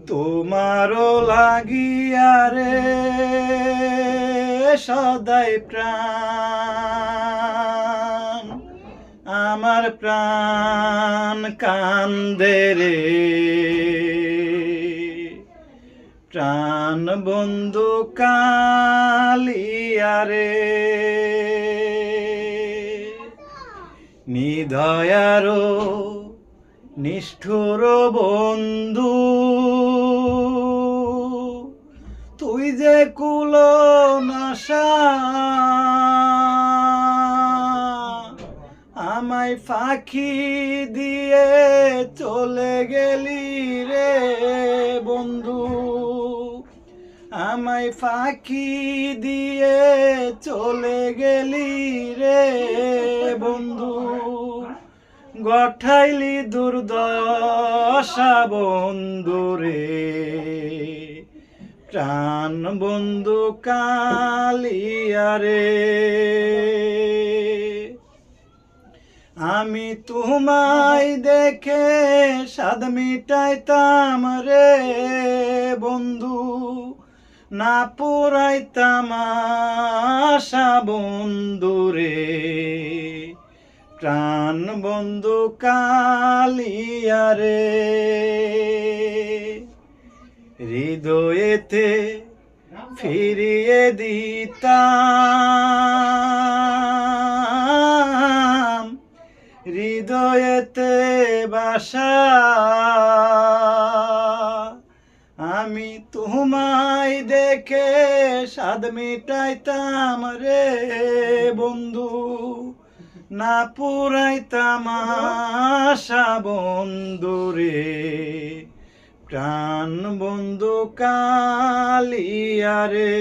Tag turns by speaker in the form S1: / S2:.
S1: তোমারও লাগিয়া রে সদাই প্রাণ আমার প্রাণ কান্দে রে প্রাণ বন্ধু কালিয়া রে নিদয়ারো নিষ্ঠুর বন্ধু তুই যে কুলনাশা আমায় ফাঁকি দিয়ে চলে গেলি রে বন্ধু আমায় ফাঁকি দিয়ে চলে গেলি রে বন্ধু গঠাইলি দুর্দশা বন্ধু রে প্রাণ বন্ধু কালিয়া রে আমি তোমায় দেখে সাদ মিটাইতাম রে বন্ধু না পুরাইতাম আশা বন্ধু রে প্রাণ বন্ধু কালিয়া রে হৃদয়েতে ফিরিয়ে দিতাম হৃদয়েতে বাসা আমি তোমায় দেখে সাদ মিটাইতাম রে বন্ধু না পুরাইতাম আশা বন্ধু রে প্রাণ বন্ধু কালিয়া রে।